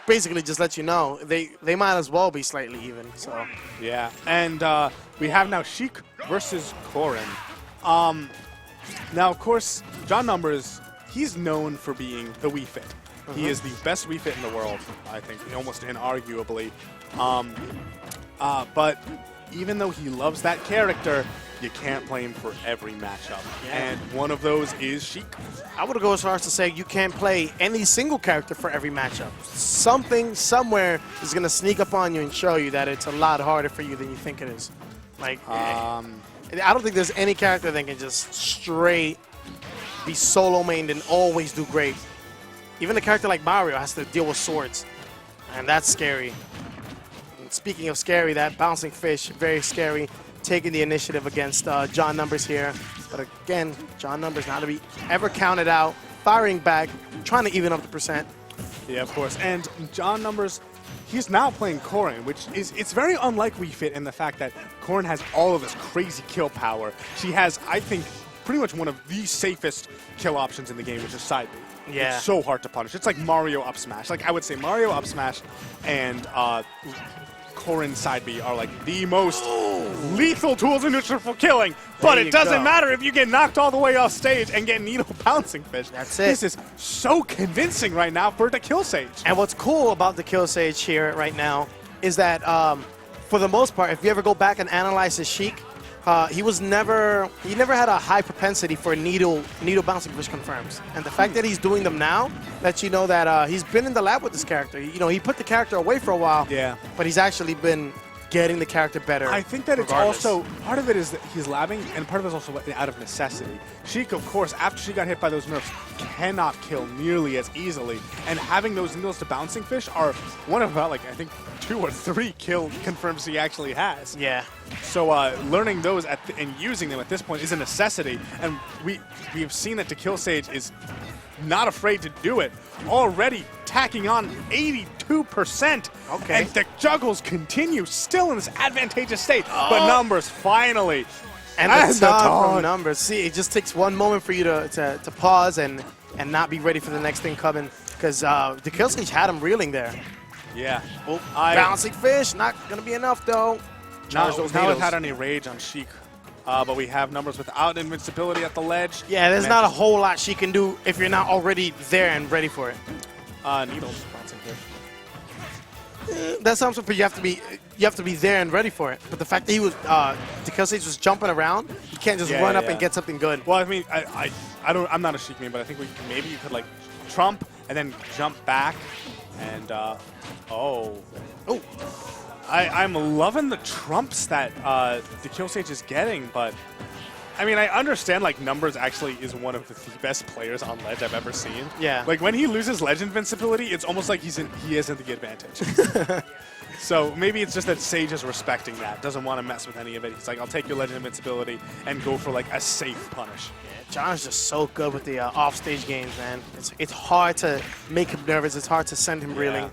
basically just lets you know they might as well be slightly even. So yeah, and we have now Sheik versus Corrin. Now, of course, John Numbers, he's known for being the Wii Fit. He is the best Wii Fit in the world, I think, almost inarguably. But even though he loves that character, you can't play him for every matchup. Yeah. And one of those is Sheik. I would go as far as to say you can't play any single character for every matchup. Something, somewhere is going to sneak up on you and show you that it's a lot harder for you than you think it is. Like, I don't think there's any character that can just straight be solo mained and always do great. Even a character like Mario has to deal with swords, and that's scary. And speaking of scary, that bouncing fish, very scary, taking the initiative against John Numbers here. But again, John Numbers not to be ever counted out, firing back, trying to even up the percent. Yeah, of course. And John Numbers, he's now playing Corrin, which is, it's very unlike Wii Fit in the fact that Corrin has all of this crazy kill power. She has, I think, pretty much one of the safest kill options in the game, which is side B. Yeah. It's so hard to punish. It's like Mario up smash. Like, I would say Mario up smash and Corrin side B are like the most lethal tools in neutral for killing. But it doesn't matter if you get knocked all the way off stage and get needle bouncing fish. That's it. This is so convincing right now for dekillsage. And what's cool about dekillsage here right now is that for the most part, if you ever go back and analyze his Sheik, he never had a high propensity for needle bouncing fish confirms. And the fact that he's doing them now lets you know that he's been in the lab with this character. You know, he put the character away for a while, yeah, but he's actually been getting the character better. I think that regardless. It's also, part of it is that he's labbing, and part of it is also out of necessity. Sheik, of course, after she got hit by those nerfs, cannot kill nearly as easily. And having those needles to bouncing fish are one of about, like, I think 2 or 3 kill confirms he actually has. Yeah. So learning those and using them at this point is a necessity. And we've seen that dekillsage is not afraid to do it. Already tacking on 82%. Okay. And the juggles continue still in this advantageous state. But Numbers finally. And the taunt from Numbers. See, it just takes one moment for you to pause and not be ready for the next thing coming. Because dekillsage had him reeling there. Yeah. Oh, bouncing fish, not going to be enough though. Now without any rage on Sheik. But we have Numbers without invincibility at the ledge. Yeah, there's not a whole lot she can do if you're not already there and ready for it. Needles bouncing fish. That sounds good, but you have to be there and ready for it. But the fact that he was dekillsage was jumping around, you can't just run up and get something good. Well, I mean, I'm not a Sheik main, but I think maybe you could like trump and then jump back and I'm loving the trumps that dekillsage is getting, but I mean, I understand like Numbers actually is one of the best players on ledge I've ever seen. Yeah. Like when he loses ledge invincibility, it's almost like he isn't the advantage. So maybe it's just that Sage is respecting that, doesn't want to mess with any of it. He's like, I'll take your ledge invincibility and go for like a safe punish. Yeah, John's just so good with the offstage games, man. It's hard to make him nervous. It's hard to send him reeling.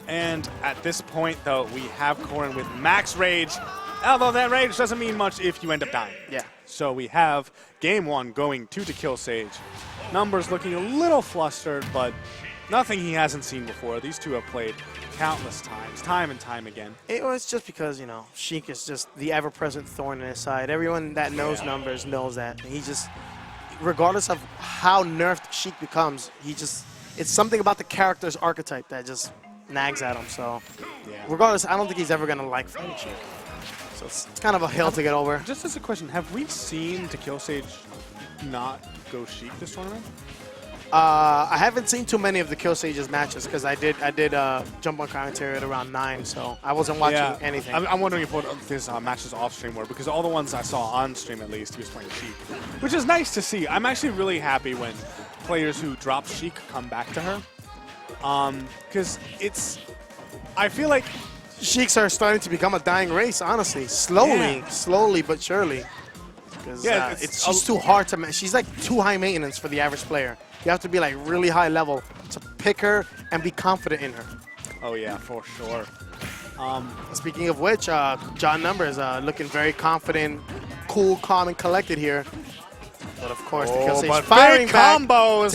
And at this point, though, we have Corrin with max rage. Although that rage doesn't mean much if you end up dying. Yeah. So we have game 1 going to dekillsage. Numbers looking a little flustered, but nothing he hasn't seen before. These two have played countless times, time and time again. It was just because, you know, Sheik is just the ever-present thorn in his side. Everyone that knows Numbers knows that. He just, regardless of how nerfed Sheik becomes, it's something about the character's archetype that just nags at him. So regardless, I don't think he's ever going to like fighting Sheik. So it's kind of a hill to get over. Just as a question, have we seen dekillsage not go Sheik this tournament? I haven't seen too many of dekillsage's matches because I did jump on commentary at around 9, so I wasn't watching anything. I'm wondering if what his matches off stream were, because all the ones I saw on stream at least, he was playing Sheik, which is nice to see. I'm actually really happy when players who drop Sheik come back to her, because I feel like Sheiks are starting to become a dying race, honestly. Slowly but surely. Because she's too hard to manage. She's like too high maintenance for the average player. You have to be like really high level to pick her and be confident in her. Oh yeah, for sure. Speaking of which, John Numbers looking very confident, cool, calm, and collected here. But of course, dekillsage firing back, combos,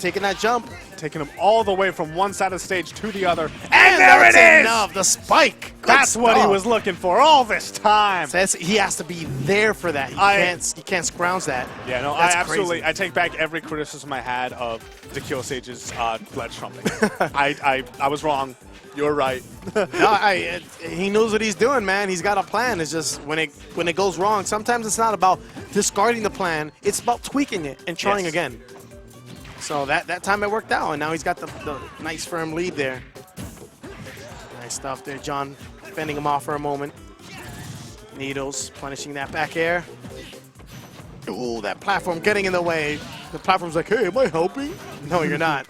taking that jump. taking him all the way from one side of the stage to the other. And there it that's is! enough. The spike. Good That's what he stuff. was looking for all this time. So he has to be there for that. He can't scrounge that. Yeah, no, That's I absolutely, crazy. I take back every criticism I had of dekillsage's ledge trumping. I was wrong. You're right. No, he knows what he's doing, man. He's got a plan. It's just when it goes wrong, sometimes it's not about discarding the plan. It's about tweaking it and trying again. So that time it worked out, and now he's got the nice firm lead there. Nice stuff there, John. Fending him off for a moment. Needles punishing that back air. Ooh, that platform getting in the way. The platform's like, hey, am I helping? No, you're not.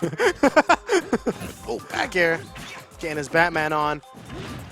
Oh, back air. Getting his Batman on.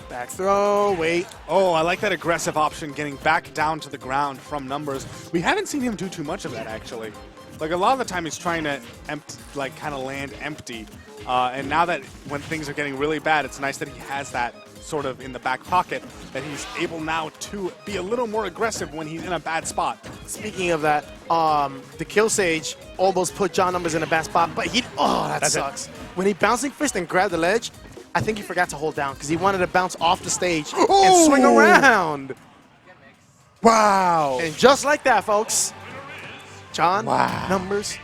Back throw, wait. Oh, I like that aggressive option, getting back down to the ground from numbers. We haven't seen him do too much of that, actually. Like, a lot of the time he's trying to kind of land empty. And now that when things are getting really bad, it's nice that he has that sort of in the back pocket, that he's able now to be a little more aggressive when he's in a bad spot. Speaking of that, dekillsage almost put John Numbers in a bad spot, but that sucks. When he bouncing fist and grabbed the ledge, I think he forgot to hold down because he wanted to bounce off the stage and swing around. Wow. And just like that, folks, John Numbers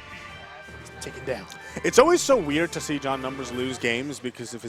taken down. It's always so weird to see John Numbers lose games because of his